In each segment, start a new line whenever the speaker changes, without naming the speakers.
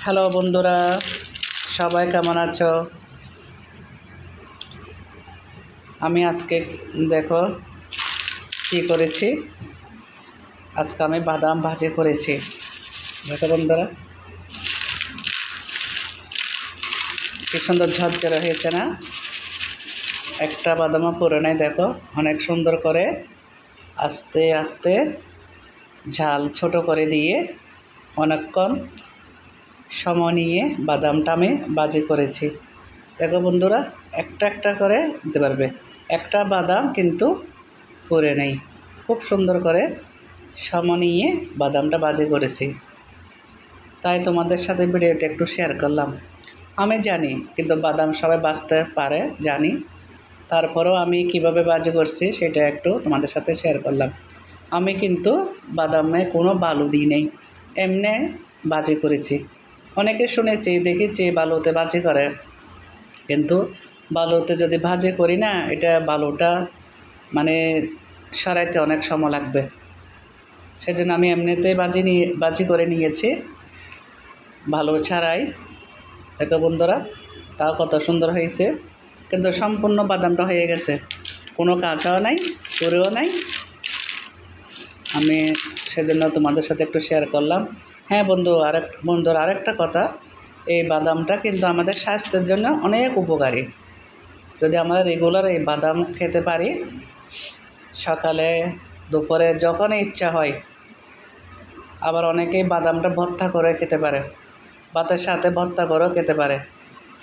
Hello বন্ধুরা, সবাই কেমন আছো? আমি আজকে দেখো কি করেছি। আজকে আমি বাদাম ভাজি করেছি। দেখো বন্ধুরা, কি সুন্দর ঝরঝরে হয়েছে না? একটা বাদামও পুরো নাই। দেখো অনেক সুন্দর করে আস্তে আস্তে ঝাল ছোট করে দিয়ে অনেকক্ষণ সময় নিয়ে বাদামটা আমি ভাজি করেছি। দেখো বন্ধুরা, একটা একটা করে দিতে পারবে। একটা বাদাম কিন্তু পুড়ে নেই। খুব সুন্দর করে সময় নিয়ে বাদামটা ভাজি করেছি, তাই তোমাদের সাথে ভিডিওটা একটু শেয়ার করলাম। আমি জানি কিন্তু বাদাম সবাই ভাজতে পারে, জানি, তারপরেও আমি কিভাবে ভাজি করছি সেটা একটু তোমাদের সাথে শেয়ার করলাম। আমি কিন্তু বাদামে কোনো বালু দিই নেই, এমনি ভাজি করেছি। অনেকে শুনেছি, দেখেছি বালুতে ভাজি করে, কিন্তু বালুতে যদি ভাজি করি না, এটা বালুটা মানে সরাইতে অনেক সময় লাগবে। সেজন্য আমি এমনিতেই ভাজি করে নিয়েছি, বালু ছাড়াই। দেখো বন্ধুরা, তাও কত সুন্দর হয়েছে, কিন্তু সম্পূর্ণ বাদামটা হয়ে গেছে, কোনো কাঁচাও নাই, পুরেও নাই। আমি সেজন্য তোমাদের সাথে একটু শেয়ার করলাম। হ্যাঁ বন্ধুরা, আরেকটা কথা, এই বাদামটা কিন্তু আমাদের স্বাস্থ্যের জন্য অনেক উপকারী। যদি আমরা রেগুলার এই বাদাম খেতে পারি, সকালে দুপুরে যখন ইচ্ছা হয়। আবার অনেকেই বাদামটা ভর্তা করে খেতে পারে, ভাতের সাথে ভর্তা করেও খেতে পারে।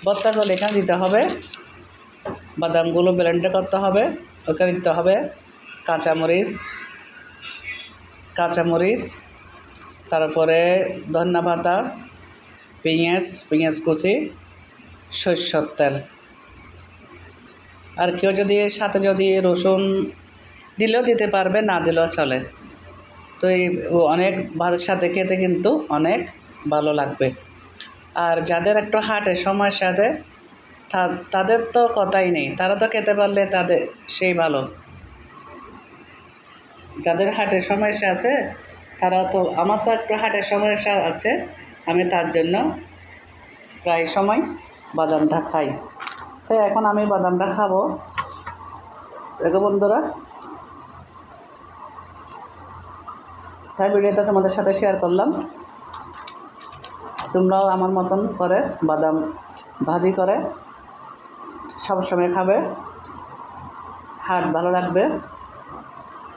ভর্তা করলে এখানে দিতে হবে, বাদামগুলো ব্লেন্ড করতে হবে, ওখানে দিতে হবে কাঁচামরিচ, তারপরে ধনিয়া পাতা, পেঁয়াজ কুচি, সরষের তেল। আর কেউ যদি সাথে যদি রসুন দিলেও দিতে পারবে, না দিলেও চলে। তো এই অনেক ভাতের সাথে খেতে কিন্তু অনেক ভালো লাগবে। আর যাদের একটু হার্টের সমস্যা আছে, তাদের তো কথাই নেই, তারা তো খেতে পারলে তাদের সেই ভালো। যাদের হার্টের সমস্যা আছে তারা তো, আমার তো একটু হার্টের সমস্যা আছে, আমি তার জন্য প্রায় সময় বাদামটা খাই। তাই এখন আমি বাদামটা খাবো। দেখো বন্ধুরা, তাই ভিডিওটা তোমাদের সাথে শেয়ার করলাম। তোমরাও আমার মতন করে বাদাম ভাজি করে সবসময় খাবে, হার্ট ভালো লাগবে,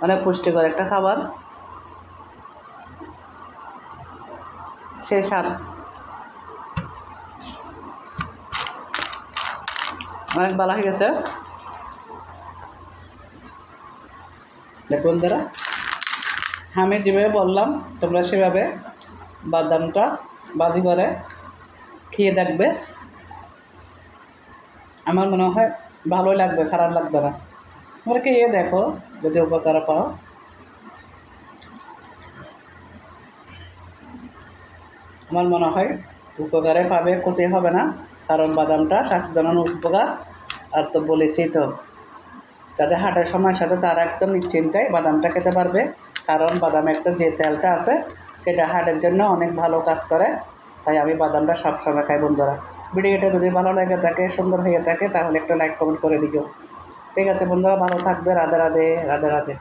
অনেক পুষ্টিকর একটা খাবার, সেই স্বাদ অনেক ভালো হয়ে গেছে। দেখুন যারা, আমি যেভাবে বললাম তোমরা সেভাবে বাদামটা ভাজি করে খেয়ে দেখবে। আমার মনে হয় ভালোই লাগবে, খারাপ লাগবে না। তোমরা খেয়ে দেখো, যদি উপকার পাও। আমার মনে হয় উপকারে পাবে, ক্ষতি হবে না, কারণ বাদামটা স্বাস্থ্যের জন্য উপকার। আর তো বলেছি তো, যাদের হার্টের সমস্যা আছে তারা একদম নিশ্চিন্তায় বাদামটা খেতে পারবে, কারণ বাদামে একটা যে তেলটা আছে সেটা হার্টের জন্য অনেক ভালো কাজ করে। তাই আমি বাদামটা সবসময় খাই। বন্ধুরা, ভিডিওটা যদি ভালো লাগে থাকে, সুন্দর হয়ে থাকে, তাহলে একটা লাইক কমেন্ট করে দিও। ঠিক আছে বন্ধুরা, ভালো থাকবে। রাধে রাধে, রাধে রাধে।